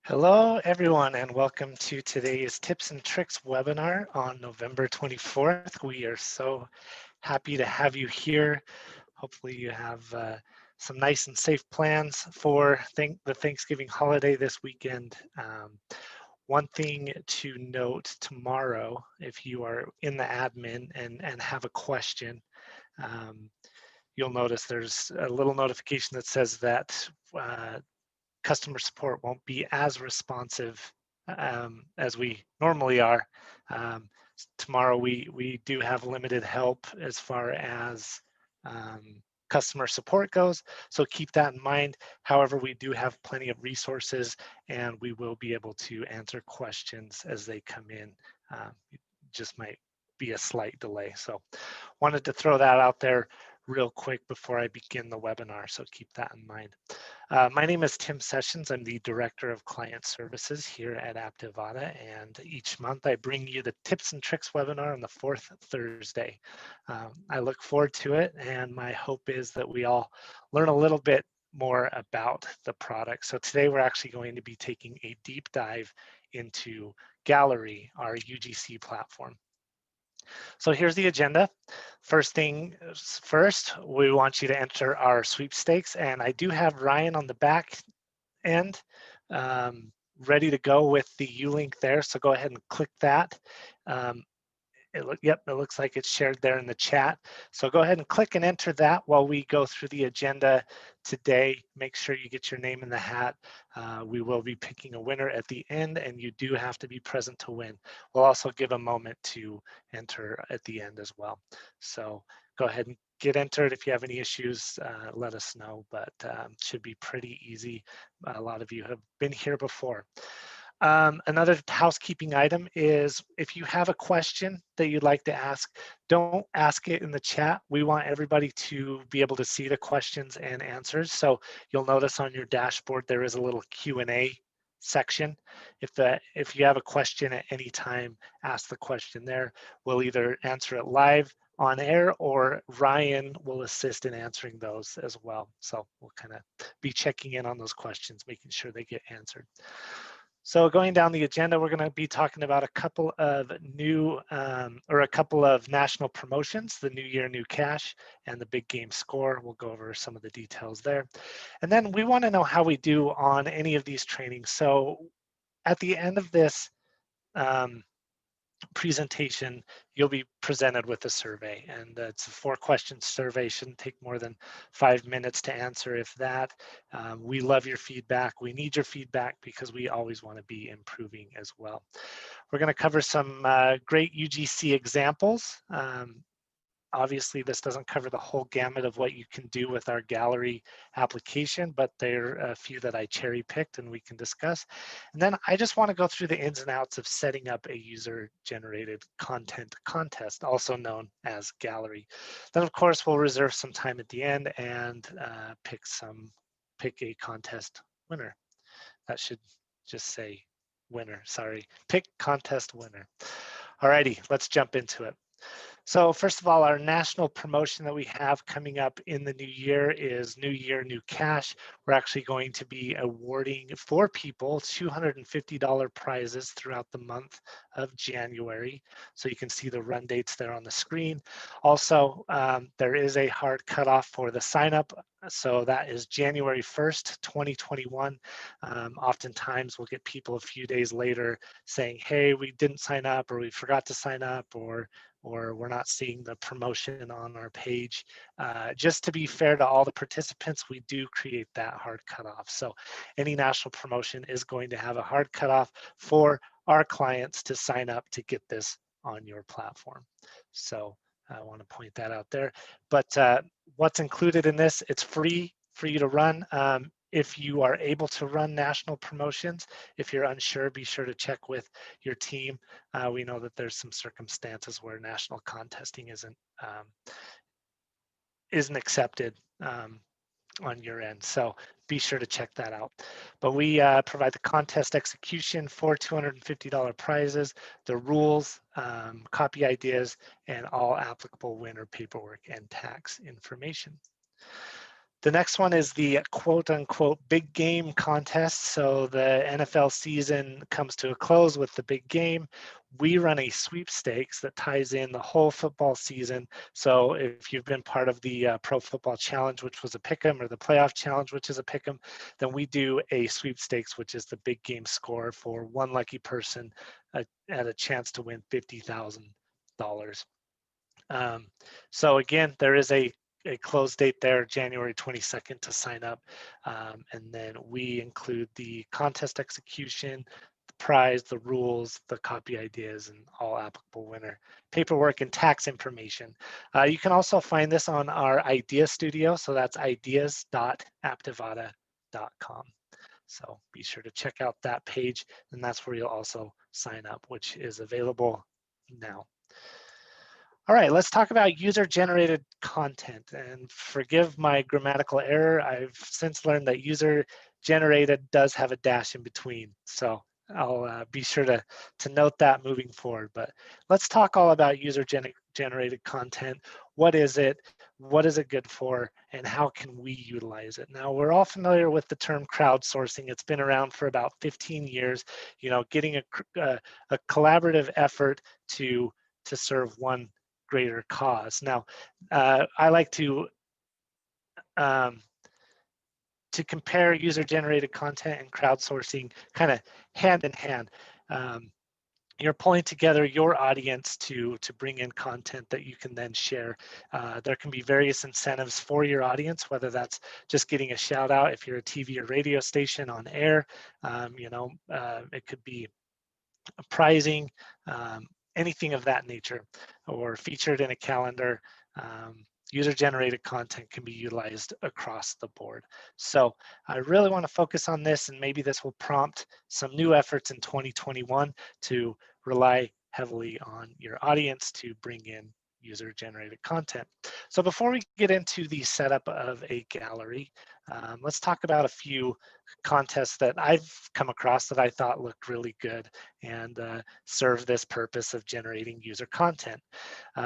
Hello, everyone, and welcome to today's Tips and Tricks webinar on November 24th. We are so happy to have you here. Hopefully you have some nice and safe plans for the Thanksgiving holiday this weekend. One thing to note tomorrow, if you are in the admin and have a question, um, you'll notice there's a little notification that says that customer support won't be as responsive as we normally are. Um, Tomorrow we do have limited help as far as customer support goes, so keep that in mind. However, we do have plenty of resources and we will be able to answer questions as they come in. It just might be a slight delay. So wanted to throw that out there real quick before I begin the webinar, so keep that in mind. My name is Tim Sessions. I'm the Director of Client Services here at Aptivata, and each month I bring you the Tips and Tricks webinar on the fourth Thursday. I look forward to it, and my hope is that we all learn a little bit more about the product. So today we're actually going to be taking a deep dive into Gallery, our UGC platform. So here's the agenda. First thing first, we want you to enter our sweepstakes, and I do have Ryan on the back end ready to go with the U-link there. So go ahead and click that. Um, Yep, it looks like it's shared there in the chat. So go ahead and click and enter that while we go through the agenda today. Make sure you get your name in the hat. We will be picking a winner at the end, and you do have to be present to win. We'll also give a moment to enter at the end as well. So go ahead and get entered. If you have any issues, let us know, but should be pretty easy. A lot of you have been here before. Another housekeeping item is if you have a question that you'd like to ask, don't ask it in the chat. We want everybody to be able to see the questions and answers. So you'll notice on your dashboard there is a little Q&A section. If you have a question at any time, ask the question there. We'll either answer it live on air, or Ryan will assist in answering those as well. So we'll kind of be checking in on those questions, making sure they get answered. So going down the agenda, we're going to be talking about a couple of new or a couple of national promotions, the New Year, New Cash, and the Big Game Score. We'll go over some of the details there. And then we want to know how we do on any of these trainings. So at the end of this presentation, you'll be presented with a survey, and it's a 4-question survey. Shouldn't take more than 5 minutes to answer, if that. We love your feedback. We need your feedback because we always want to be improving as well. We're going to cover some great UGC examples. Obviously, this doesn't cover the whole gamut of what you can do with our gallery application, but there are a few that I cherry picked and we can discuss. And then I just want to go through the ins and outs of setting up a user-generated content contest, also known as gallery. Then, of course, we'll reserve some time at the end and pick a contest winner. That should just say winner, sorry. Pick contest winner. Alrighty, let's jump into it. So first of all, our national promotion that we have coming up in the new year is New Year, New Cash. We're actually going to be awarding 4 people $250 prizes throughout the month of January. So you can see the run dates there on the screen. Also, there is a hard cutoff for the sign up. So that is January 1st, 2021. Oftentimes we'll get people a few days later saying, hey, we didn't sign up, or we forgot to sign up, or we're not seeing the promotion on our page. Just to be fair to all the participants, we do create that hard cutoff. So any national promotion is going to have a hard cutoff for our clients to sign up to get this on your platform. So I want to point that out there. But what's included in this, it's free for you to run. If you are able to run national promotions, if you're unsure, be sure to check with your team. We know that there's some circumstances where national contesting isn't accepted on your end. So be sure to check that out. But we provide the contest execution for $250 prizes, the rules, copy ideas, and all applicable winner paperwork and tax information. The next one is the quote unquote big game contest. So the NFL season comes to a close with the big game. We run a sweepstakes that ties in the whole football season. So if you've been part of the Pro Football Challenge, which was a pick'em, or the Playoff Challenge, which is a pick'em, then we do a sweepstakes, which is the big game score for one lucky person at a chance to win $50,000. So again, there is a close date there, January 22nd, to sign up. And then we include the contest execution, the prize, the rules, the copy ideas, and all applicable winner paperwork and tax information. You can also find this on our Idea Studio. So that's ideas.aptivata.com. So be sure to check out that page, and that's where you'll also sign up, which is available now. All right, let's talk about user-generated content. And forgive my grammatical error. I've since learned that user-generated does have a dash in between. So I'll be sure to note that moving forward. But let's talk all about user-generated content. What is it? What is it good for? And how can we utilize it? Now, we're all familiar with the term crowdsourcing. It's been around for about 15 years, getting a collaborative effort to serve one greater cause. Now, I like to compare user-generated content and crowdsourcing kind of hand in hand. You're pulling together your audience to bring in content that you can then share. There can be various incentives for your audience, whether that's just getting a shout out if you're a TV or radio station on air. It could be pricing, anything of that nature, or featured in a calendar. User-generated content can be utilized across the board. So I really want to focus on this, and maybe this will prompt some new efforts in 2021 to rely heavily on your audience to bring in user-generated content. So before we get into the setup of a gallery, let's talk about a few contests that I've come across that I thought looked really good and serve this purpose of generating user content.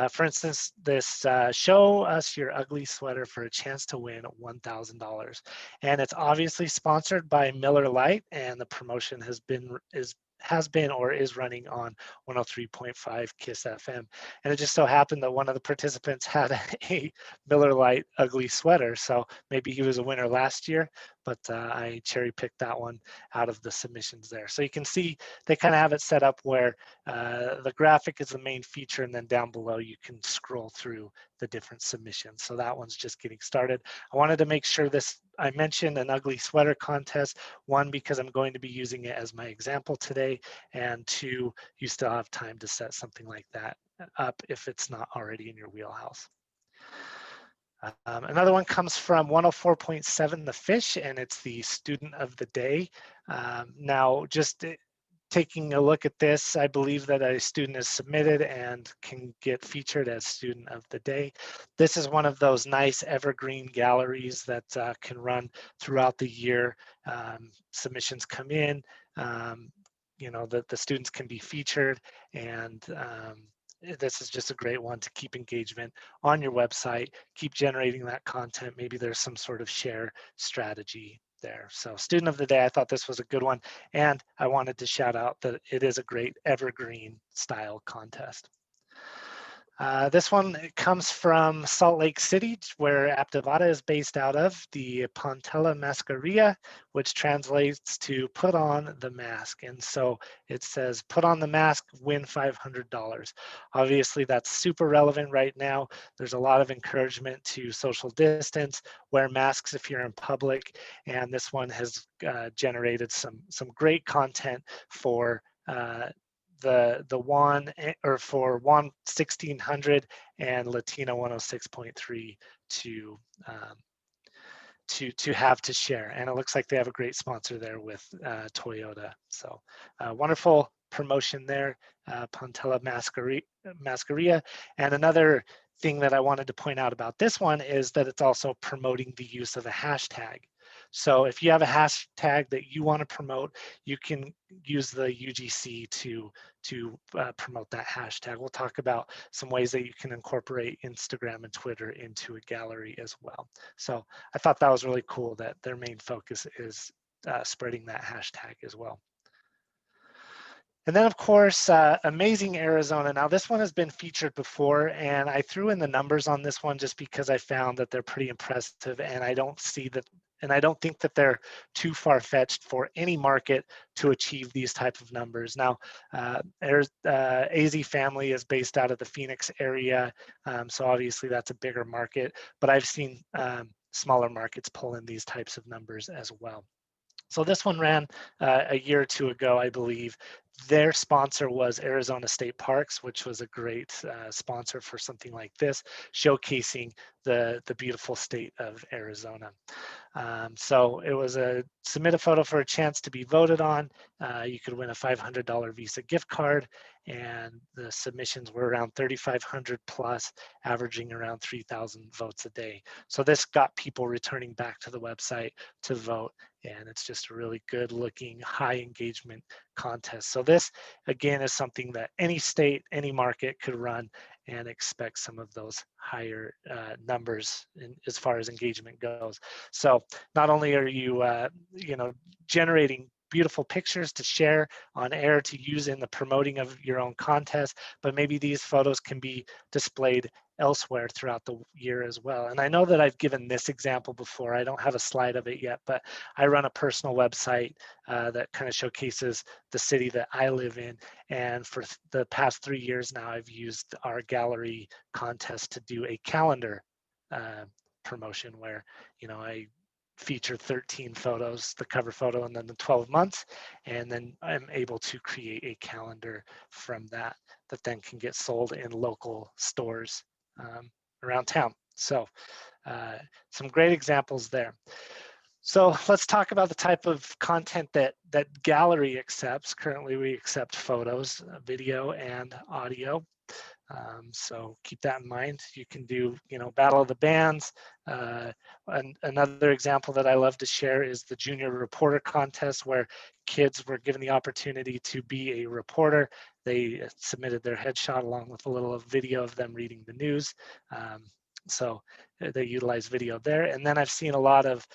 For instance, this show us your ugly sweater for a chance to win $1,000. And it's obviously sponsored by Miller Lite, and the promotion has been or is running on 103.5 KISS FM. And it just so happened that one of the participants had a Miller Lite ugly sweater. So maybe he was a winner last year, but I cherry picked that one out of the submissions there. So you can see they kind of have it set up where the graphic is the main feature, and then down below you can scroll through the different submissions. So that one's just getting started. I wanted to make sure I mentioned an ugly sweater contest, one, because I'm going to be using it as my example today, and two, you still have time to set something like that up if it's not already in your wheelhouse. Another one comes from 104.7 The Fish, and it's the student of the day. Now, just taking a look at this, I believe that a student is submitted and can get featured as student of the day. This is one of those nice evergreen galleries that can run throughout the year. Submissions come in, the students can be featured, and this is just a great one to keep engagement on your website, keep generating that content. Maybe there's some sort of share strategy there. So student of the day, I thought this was a good one. And I wanted to shout out that it is a great evergreen style contest. This one comes from Salt Lake City, where Aptivata is based out of, the Pontella Mascaria, which translates to put on the mask. And so it says, put on the mask, win $500. Obviously, that's super relevant right now. There's a lot of encouragement to social distance, wear masks if you're in public. And this one has generated some great content for the WAN, or for WAN 1600 and Latina 106.3 to have to share. And it looks like they have a great sponsor there with Toyota. So wonderful promotion there, Pontella Mascaria. And another thing that I wanted to point out about this one is that it's also promoting the use of a hashtag. So if you have a hashtag that you want to promote, you can use the UGC to promote that hashtag. We'll talk about some ways that you can incorporate Instagram and Twitter into a gallery as well. So I thought that was really cool that their main focus is spreading that hashtag as well. And then, of course, Amazing Arizona. Now, this one has been featured before, and I threw in the numbers on this one just because I found that they're pretty impressive, and I don't think that they're too far-fetched for any market to achieve these type of numbers. Now, AZ Family is based out of the Phoenix area, so obviously that's a bigger market, but I've seen smaller markets pull in these types of numbers as well. So this one ran a year or two ago, I believe. Their sponsor was Arizona State Parks, which was a great sponsor for something like this, showcasing the beautiful state of Arizona. So it was submit a photo for a chance to be voted on. You could win a $500 Visa gift card, and the submissions were around 3,500 plus, averaging around 3,000 votes a day. So this got people returning back to the website to vote, and it's just a really good looking, high engagement contest. So this, again, is something that any state, any market could run and expect some of those higher numbers as far as engagement goes. So not only are you, generating beautiful pictures to share on air to use in the promoting of your own contest, but maybe these photos can be displayed elsewhere throughout the year as well. And I know that I've given this example before. I don't have a slide of it yet, but I run a personal website that kind of showcases the city that I live in. And for the past 3 years now, I've used our gallery contest to do a calendar promotion where, I feature 13 photos, the cover photo, and then the 12 months. And then I'm able to create a calendar from that then can get sold in local stores around town. So some great examples there. So let's talk about the type of content that Gallery accepts. Currently, we accept photos, video, and audio. So keep that in mind. You can do, Battle of the Bands. And another example that I love to share is the Junior Reporter Contest, where kids were given the opportunity to be a reporter. They submitted their headshot along with a little video of them reading the news. So they utilize video there. And then I've seen a lot of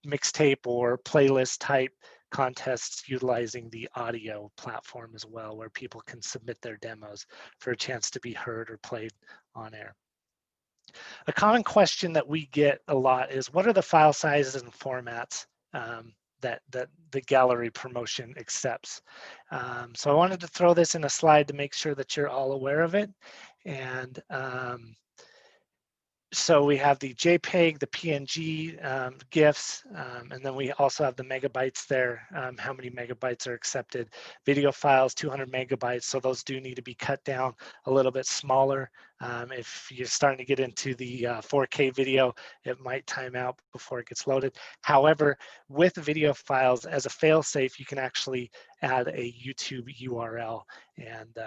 mixtape or playlist type contests utilizing the audio platform as well, where people can submit their demos for a chance to be heard or played on air. A common question that we get a lot is, what are the file sizes and formats that the gallery promotion accepts? So I wanted to throw this in a slide to make sure that you're all aware of it. And so we have the JPEG, the PNG GIFs, and then we also have the megabytes there, how many megabytes are accepted. Video files, 200 megabytes, so those do need to be cut down a little bit smaller. If you're starting to get into the 4K video, it might time out before it gets loaded. However, with video files, as a fail-safe, you can actually add a YouTube URL and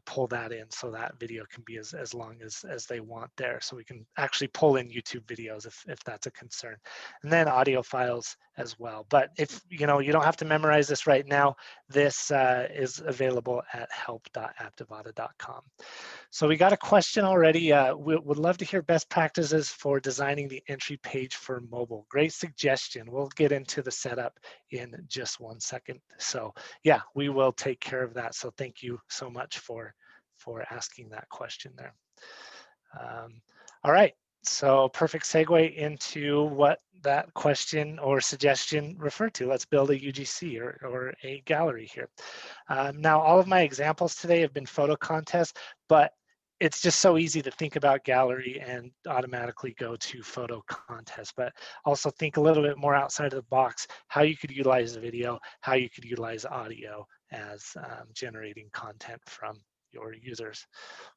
pull that in so that video can be as long as they want there. So we can actually pull in YouTube videos if that's a concern. And then audio files as well. But if you don't have to memorize this right now, this is available at help.aptivada.com. So we got a question already. We would love to hear best practices for designing the entry page for mobile. Great suggestion. We'll get into the setup in just 1 second. So yeah, we will take care of that. So thank you so much for asking that question there. All right. So perfect segue into what that question or suggestion referred to. Let's build a UGC or a gallery here. Now, all of my examples today have been photo contests, but it's just so easy to think about gallery and automatically go to photo contest, but also think a little bit more outside of the box, how you could utilize video, how you could utilize audio as generating content from your users.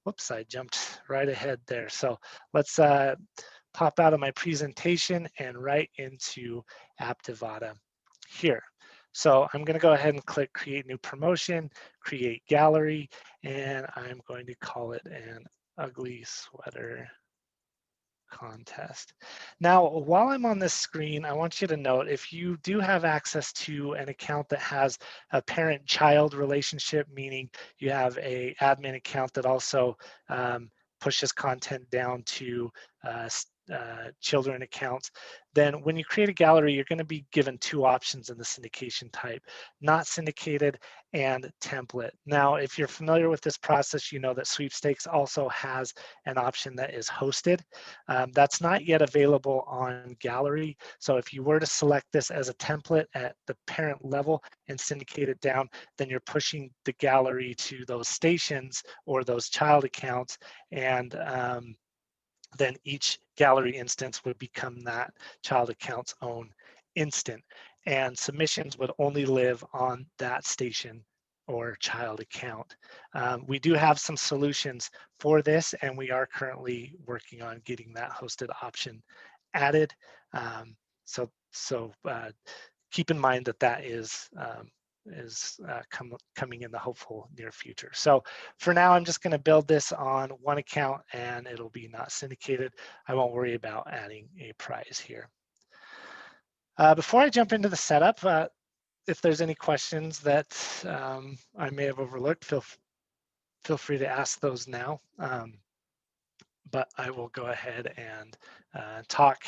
Whoops, I jumped right ahead there. So let's pop out of my presentation and right into Aptivada here. So I'm going to go ahead and click create new promotion, create gallery, and I'm going to call it an ugly sweater contest. Now, while I'm on this screen, I want you to note if you do have access to an account that has a parent-child relationship, meaning you have a admin account that also pushes content down to children accounts, then when you create a gallery, you're going to be given two options in the syndication type, not syndicated and template. Now, if you're familiar with this process, you know that Sweepstakes also has an option that is hosted. That's not yet available on Gallery. So if you were to select this as a template at the parent level and syndicate it down, then you're pushing the gallery to those stations or those child accounts, and then each gallery instance would become that child account's own instant. And submissions would only live on that station or child account. We do have some solutions for this, and we are currently working on getting that hosted option added. So keep in mind that that is coming in the hopeful near future. So for now, I'm just going to build this on one account and it'll be not syndicated. I won't worry about adding a prize here. Before I jump into the setup, if there's any questions that I may have overlooked, feel free to ask those now. But I will go ahead and talk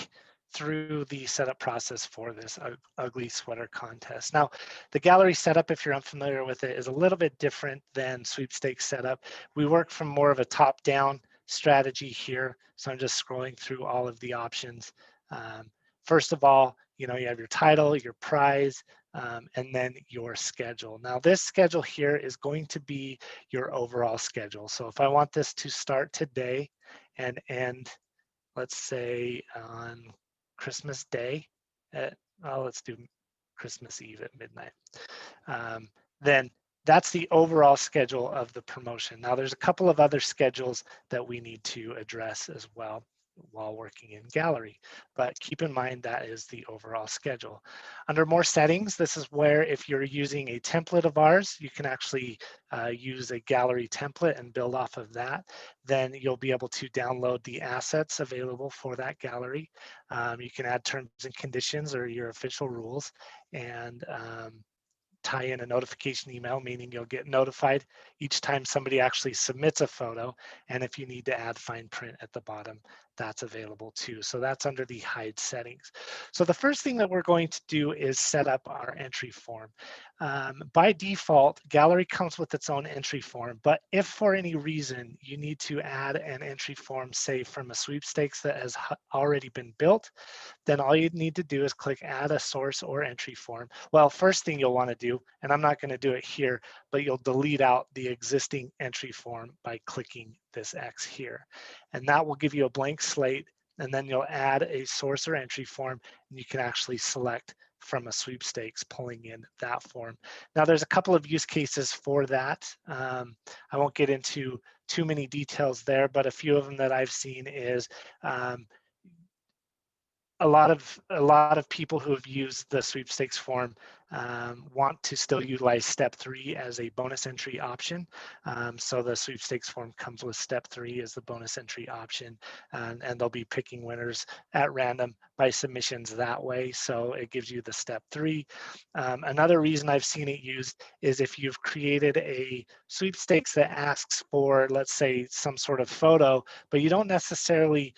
through the setup process for this ugly sweater contest. Now, the gallery setup, if you're unfamiliar with it, is a little bit different than Sweepstakes setup. We work from more of a top-down strategy here. So I'm just scrolling through all of the options. First of all, you have your title, your prize, and then your schedule. Now, this schedule here is going to be your overall schedule. So if I want this to start today and end, let's say on Christmas Day let's do Christmas Eve at midnight. Then that's the overall schedule of the promotion. Now there's a couple of other schedules that we need to address as well while working in Gallery, but keep in mind that is the overall schedule. Under more settings, this is where if you're using a template of ours, you can actually use a Gallery template and build off of that. Then you'll be able to download the assets available for that gallery. You can add terms and conditions or your official rules, and tie in a notification email, meaning you'll get notified each time somebody actually submits a photo. And if you need to add fine print at the bottom, that's available too. So that's under the hide settings. So the first thing that we're going to do is set up our entry form. By default, Gallery comes with its own entry form, but if for any reason you need to add an entry form, say from a sweepstakes that has already been built, then all you need to do is click add a source or entry form. Well, first thing you'll want to do, and I'm not going to do it here, but you'll delete out the existing entry form by clicking this X here. And that will give you a blank slate, and then you'll add a source or entry form, and you can actually select from a sweepstakes, pulling in that form. Now there's a couple of use cases for that. I won't get into too many details there, but a few of them that I've seen is a lot of people who have used the sweepstakes form want to still utilize step 3 as a bonus entry option. So the sweepstakes form comes with step 3 as the bonus entry option, and they'll be picking winners at random by submissions that way. So it gives you the step 3. Another reason I've seen it used is if you've created a sweepstakes that asks for, let's say, some sort of photo, but you don't necessarily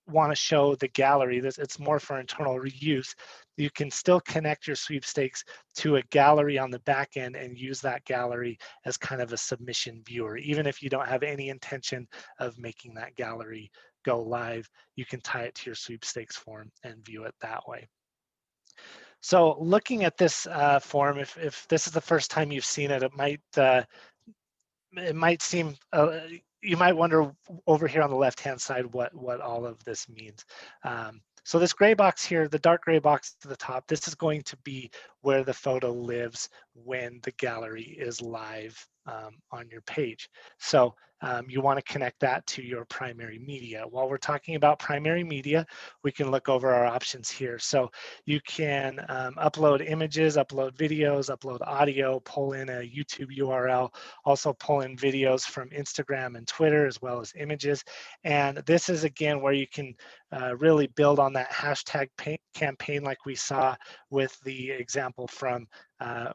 want to show the gallery, it's more for internal reuse, you can still connect your sweepstakes to a gallery on the back end and use that gallery as kind of a submission viewer. Even if you don't have any intention of making that gallery go live, you can tie it to your sweepstakes form and view it that way. So looking at this form, if this is the first time you've seen it, it might seem, you might wonder over here on the left-hand side what all of this means. So this gray box here, the dark gray box to the top, this is going to be where the photo lives when the gallery is live on your page. So you want to connect that to your primary media. While we're talking about primary media, we can look over our options here. So you can upload images, upload videos, upload audio, pull in a YouTube URL, also pull in videos from Instagram and Twitter, as well as images. And this is, again, where you can really build on that hashtag campaign like we saw with the example from WAN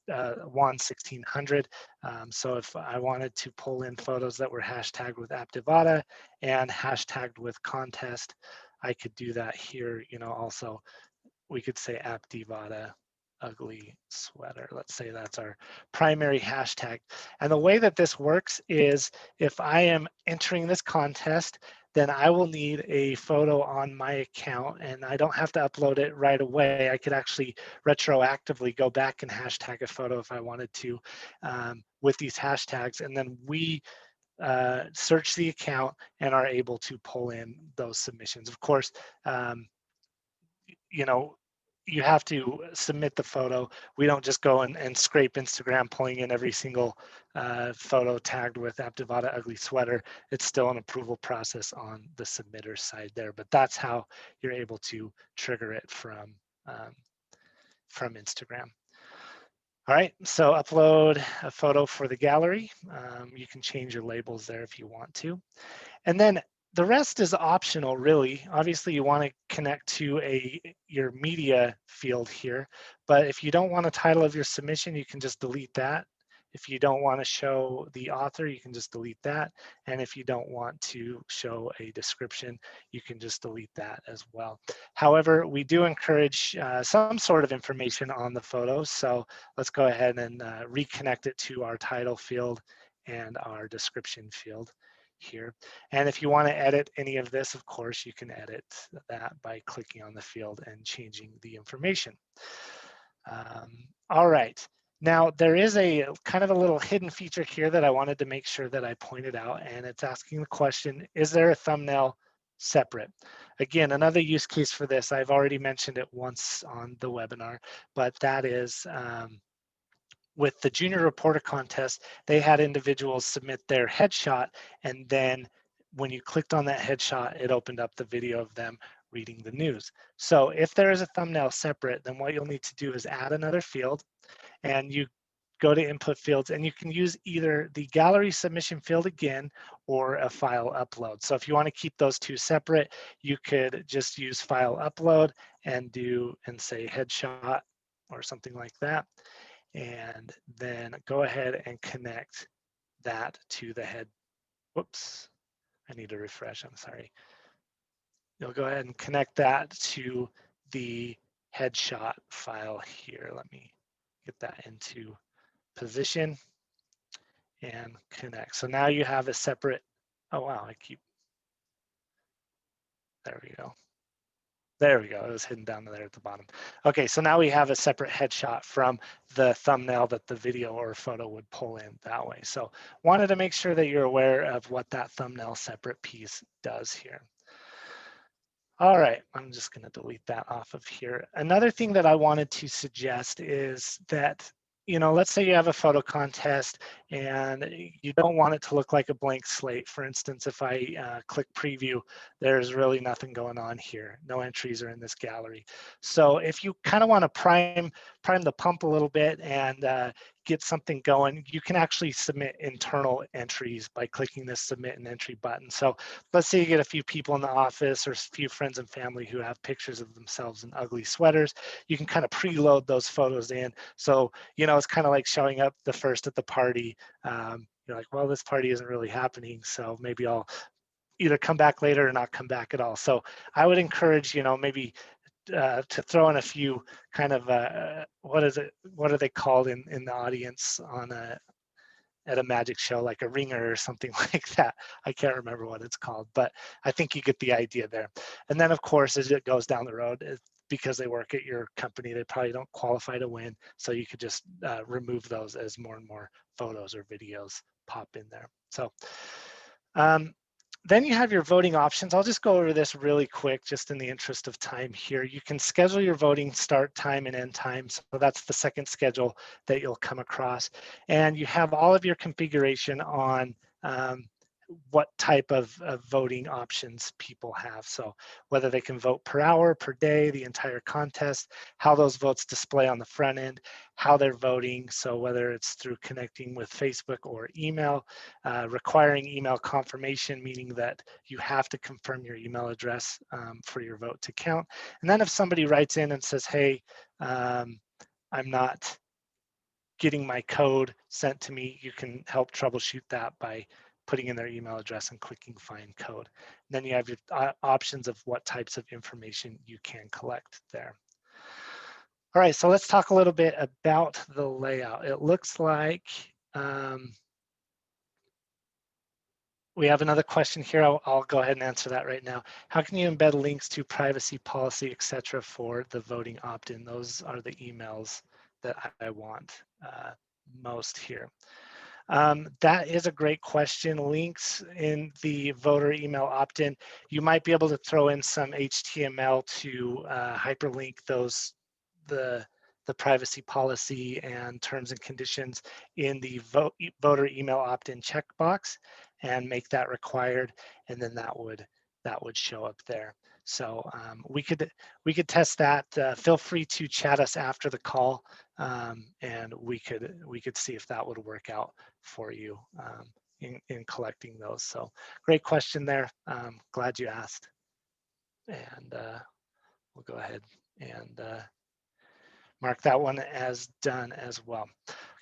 1600. So if I wanted to pull in photos that were hashtagged with Aptivata and hashtagged with contest, I could do that here. Also, we could say Aptivata ugly sweater. Let's say that's our primary hashtag. And the way that this works is if I am entering this contest, then I will need a photo on my account, and I don't have to upload it right away. I could actually retroactively go back and hashtag a photo if I wanted to with these hashtags, and then we search the account and are able to pull in those submissions. Of course, you have to submit the photo. We don't just go and scrape Instagram pulling in every single photo tagged with Aptivata ugly sweater. It's still an approval process on the submitter side there, but that's how you're able to trigger it from Instagram. All right, so upload a photo for the gallery. You can change your labels there if you want to. And then the rest is optional, really. Obviously, you want to connect to your media field here, but if you don't want a title of your submission, you can just delete that. If you don't want to show the author, you can just delete that. And if you don't want to show a description, you can just delete that as well. However, we do encourage some sort of information on the photos. So let's go ahead and reconnect it to our title field and our description field here. And if you want to edit any of this, of course, you can edit that by clicking on the field and changing the information. All right. Now, there is a kind of a little hidden feature here that I wanted to make sure that I pointed out, and it's asking the question, is there a thumbnail separate? Again, another use case for this, I've already mentioned it once on the webinar, but that is with the junior reporter contest, they had individuals submit their headshot, and then when you clicked on that headshot, it opened up the video of them reading the news. So if there is a thumbnail separate, then what you'll need to do is add another field, and you go to input fields, and you can use either the gallery submission field again or a file upload. So if you want to keep those two separate, you could just use file upload and say headshot or something like that. And then go ahead and connect that to the head. Whoops, I need to refresh, I'm sorry. You'll go ahead and connect that to the headshot file here. Let me get that into position and connect. So now you have a separate, oh wow, there we go. There we go, it was hidden down there at the bottom. Okay, so now we have a separate headshot from the thumbnail that the video or photo would pull in that way. So wanted to make sure that you're aware of what that thumbnail separate piece does here. All right, I'm just gonna delete that off of here. Another thing that I wanted to suggest is that, let's say you have a photo contest and you don't want it to look like a blank slate. For instance, if I click preview, there's really nothing going on here. No entries are in this gallery. So if you kind of want to prime the pump a little bit and get something going, you can actually submit internal entries by clicking this submit an entry button. So let's say you get a few people in the office or a few friends and family who have pictures of themselves in ugly sweaters. You can kind of preload those photos in. So, it's kind of like showing up the first at the party. You're like, well, this party isn't really happening, so maybe I'll either come back later or not come back at all. So I would encourage, maybe to throw in a few kind of what are they called in the audience at a magic show, like a ringer or something like that. I can't remember what it's called, but I think you get the idea there. And then of course, as it goes down the road, because they work at your company, they probably don't qualify to win. So you could just remove those as more and more photos or videos pop in there. So then you have your voting options. I'll just go over this really quick, just in the interest of time here. You can schedule your voting start time and end time. So that's the second schedule that you'll come across. And you have all of your configuration on what type of voting options people have. So whether they can vote per hour, per day, the entire contest, how those votes display on the front end, how they're voting. So whether it's through connecting with Facebook or email, requiring email confirmation, meaning that you have to confirm your email address for your vote to count. And then if somebody writes in and says, hey, I'm not getting my code sent to me, you can help troubleshoot that by putting in their email address and clicking find code. And then you have your options of what types of information you can collect there. All right, so let's talk a little bit about the layout. It looks like we have another question here. I'll go ahead and answer that right now. How can you embed links to privacy policy, etc., for the voting opt-in? Those are the emails that I want most here. That is a great question. Links in the voter email opt-in, you might be able to throw in some HTML to hyperlink the privacy policy and terms and conditions in the voter email opt-in checkbox and make that required, and then that would show up there. So we could test that. Feel free to chat us after the call, and we could see if that would work out for you in collecting those. So great question there. Glad you asked, and we'll go ahead and mark that one as done as well.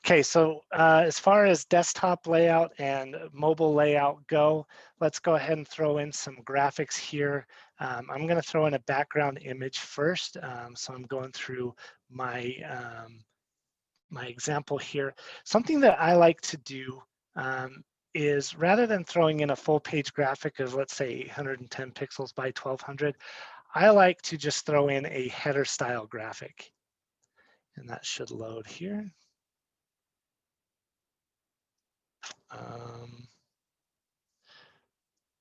Okay, so as far as desktop layout and mobile layout go, let's go ahead and throw in some graphics here. I'm going to throw in a background image first. So I'm going through my my example here. Something that I like to do is rather than throwing in a full page graphic of, let's say, 810 pixels by 1200, I like to just throw in a header style graphic. And that should load here.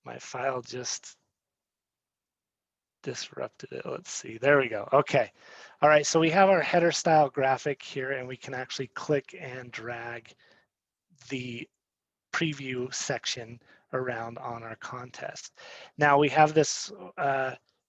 My file just disrupted it. Let's see, there we go. Okay. All right, so we have our header style graphic here, and we can actually click and drag the preview section around on our contest. Now we have this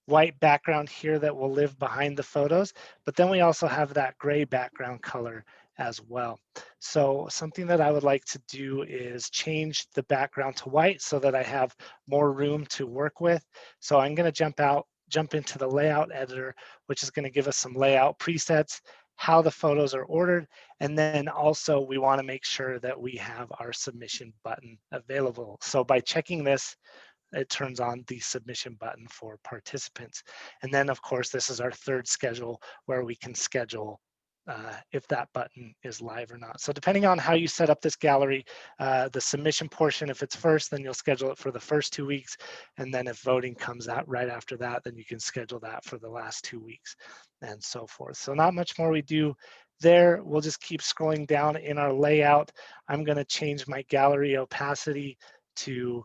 white background here that will live behind the photos, but then we also have that gray background color as well. So something that I would like to do is change the background to white so that I have more room to work with. So I'm going to jump into the layout editor, which is going to give us some layout presets, how the photos are ordered, and then also we want to make sure that we have our submission button available. So by checking this, it turns on the submission button for participants. And then of course, this is our third schedule where we can schedule if that button is live or not. So depending on how you set up this gallery, the submission portion, if it's first, then you'll schedule it for the first 2 weeks. And then if voting comes out right after that, then you can schedule that for the last 2 weeks and so forth. So not much more we do there. We'll just keep scrolling down in our layout. I'm going to change my gallery opacity to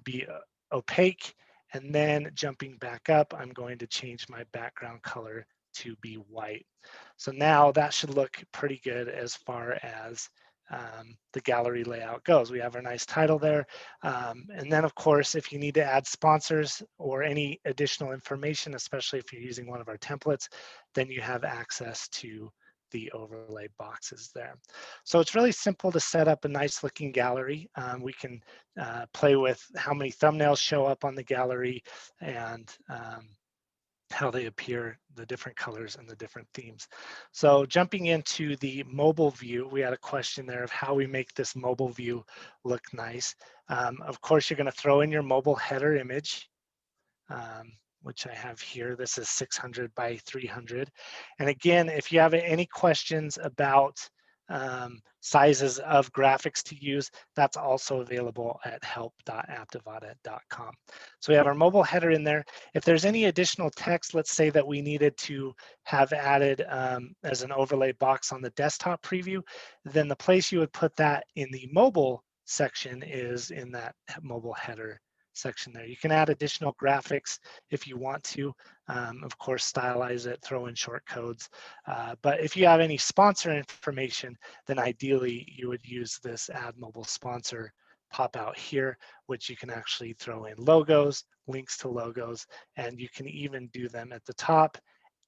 be opaque, and then jumping back up, I'm going to change my background color to be white. So now that should look pretty good as far as the gallery layout goes. We have our nice title there. And then of course, if you need to add sponsors or any additional information, especially if you're using one of our templates, then you have access to the overlay boxes there. So it's really simple to set up a nice looking gallery. We can play with how many thumbnails show up on the gallery and how they appear, the different colors and the different themes. So jumping into the mobile view, we had a question there of how we make this mobile view look nice. Of course, you're going to throw in your mobile header image, which I have here. This is 600 by 300. And again, if you have any questions about sizes of graphics to use, that's also available at help.aptivada.com. So we have our mobile header in there. If there's any additional text, let's say that we needed to have added as an overlay box on the desktop preview, then the place you would put that in the mobile section is in that mobile header section there. You can add additional graphics if you want to. Of course, stylize it, throw in short codes. But if you have any sponsor information, then ideally you would use this Add Mobile Sponsor pop out here, which you can actually throw in logos, links to logos, and you can even do them at the top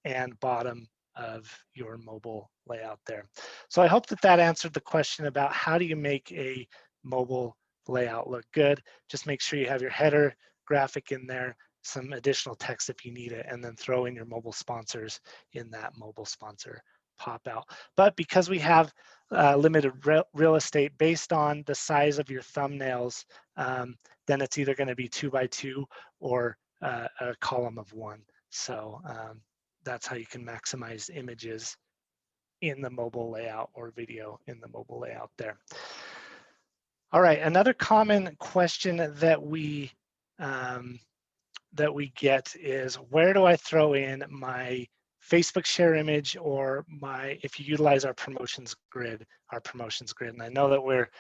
and bottom of your mobile layout there. So I hope that that answered the question about how do you make a mobile layout look good. Just make sure you have your header graphic in there, some additional text if you need it, and then throw in your mobile sponsors in that mobile sponsor pop out. But because we have limited real estate based on the size of your thumbnails, then it's either going to be 2 by 2 or a column of 1. So that's how you can maximize images in the mobile layout or video in the mobile layout there. All right, another common question that we get is, where do I throw in my Facebook share image, or if you utilize our promotions grid. And I know that we're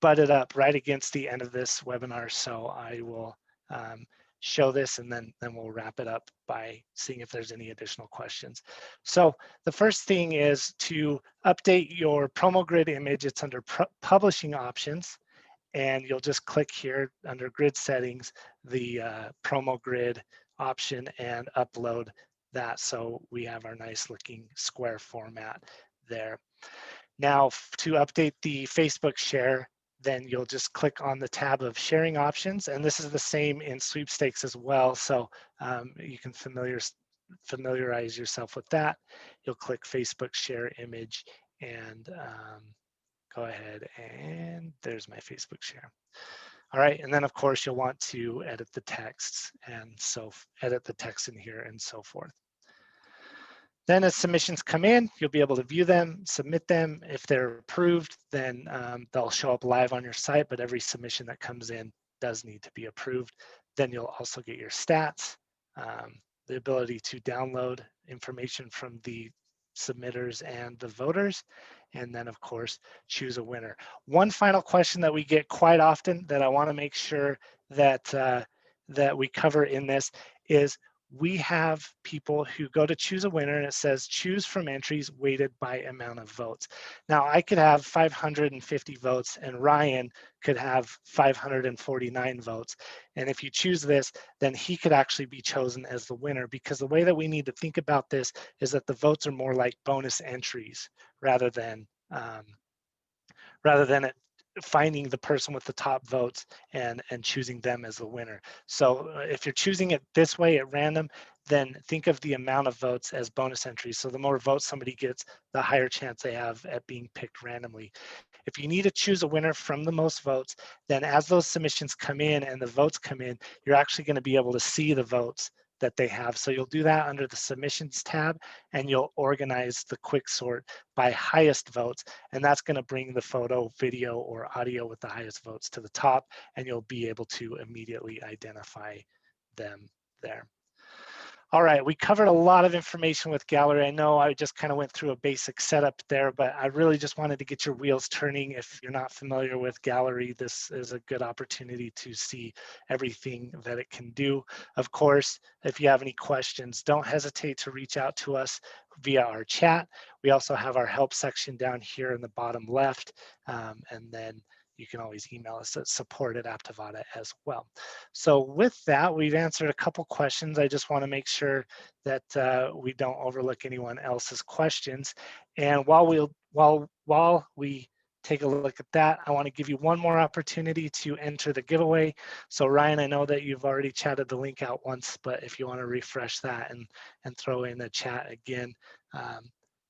butted up right against the end of this webinar, so I will show this and then we'll wrap it up by seeing if there's any additional questions. So the first thing is to update your promo grid image. It's under publishing options, and you'll just click here under grid settings, the promo grid option, and upload that so we have our nice looking square format there. Now to update the Facebook share, then you'll just click on the tab of sharing options, and this is the same in Sweepstakes as well, so you can familiarize yourself with that. You'll click Facebook share image and go ahead, and there's my Facebook share. All right, and then of course you'll want to edit the texts, and so edit the text in here and so forth. Then as submissions come in, you'll be able to view them, submit them. If they're approved, then they'll show up live on your site, but every submission that comes in does need to be approved. Then you'll also get your stats, the ability to download information from the submitters and the voters, and then of course choose a winner. One final question that we get quite often that I want to make sure that that we cover in this is, we have people who go to choose a winner and it says choose from entries weighted by amount of votes. Now I could have 550 votes and Ryan could have 549 votes. And if you choose this, then he could actually be chosen as the winner, because the way that we need to think about this is that the votes are more like bonus entries rather than it finding the person with the top votes and choosing them as the winner. So if you're choosing it this way at random, then think of the amount of votes as bonus entries. So the more votes somebody gets, the higher chance they have at being picked randomly. If you need to choose a winner from the most votes, then as those submissions come in and the votes come in, you're actually going to be able to see the votes that they have. So you'll do that under the submissions tab, and you'll organize the quick sort by highest votes, and that's going to bring the photo, video, or audio with the highest votes to the top, and you'll be able to immediately identify them there. All right, we covered a lot of information with Gallery. I know I just kind of went through a basic setup there, but I really just wanted to get your wheels turning. If you're not familiar with Gallery, this is a good opportunity to see everything that it can do. Of course, if you have any questions, don't hesitate to reach out to us via our chat. We also have our help section down here in the bottom left, and then you can always email us at support@Aptivata as well. So with that, we've answered a couple questions. I just want to make sure that we don't overlook anyone else's questions. And while we take a look at that, I want to give you one more opportunity to enter the giveaway. So Ryan, I know that you've already chatted the link out once, but if you want to refresh that and throw in the chat again,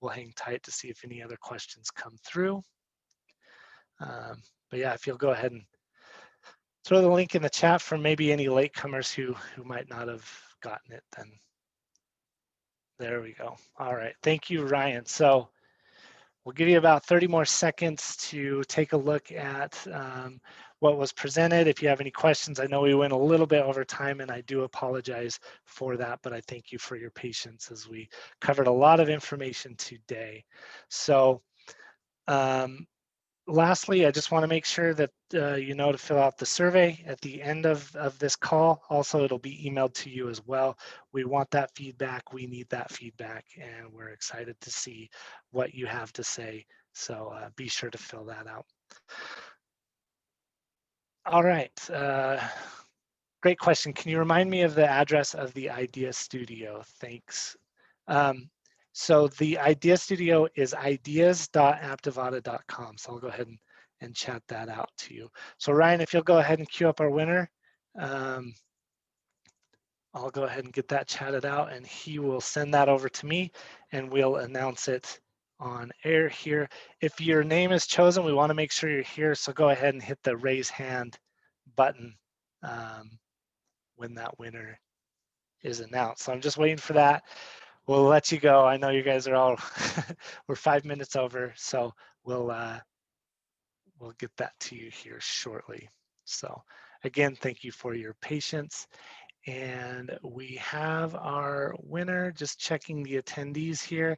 we'll hang tight to see if any other questions come through. But yeah, if you'll go ahead and throw the link in the chat for maybe any latecomers who might not have gotten it, then there we go. All right, thank you, Ryan. So we'll give you about 30 more seconds to take a look at what was presented. If you have any questions, I know we went a little bit over time and I do apologize for that, but I thank you for your patience as we covered a lot of information today. So lastly, I just want to make sure that you know to fill out the survey at the end of this call. Also, it'll be emailed to you as well. We want that feedback. We need that feedback, and we're excited to see what you have to say. So be sure to fill that out. All right. Great question. Can you remind me of the address of the Idea Studio? Thanks. Um, so the Idea Studio is ideas.aptivada.com. So I'll go ahead and chat that out to you. So Ryan, if you'll go ahead and queue up our winner, I'll go ahead and get that chatted out and he will send that over to me and we'll announce it on air here. If your name is chosen, we want to make sure you're here. So go ahead and hit the raise hand button when that winner is announced. So I'm just waiting for that. We'll let you go. I know you guys are all, we're 5 minutes over. So we'll get that to you here shortly. So again, thank you for your patience. And we have our winner, just checking the attendees here.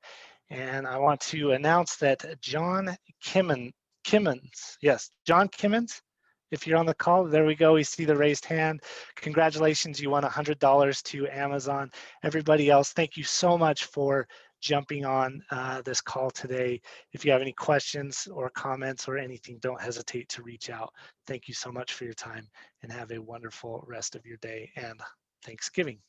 And I want to announce that John Kimmons, yes, John Kimmons, if you're on the call, there we go. We see the raised hand. Congratulations, you won $100 to Amazon. Everybody else, thank you so much for jumping on this call today. If you have any questions or comments or anything, don't hesitate to reach out. Thank you so much for your time and have a wonderful rest of your day and Thanksgiving.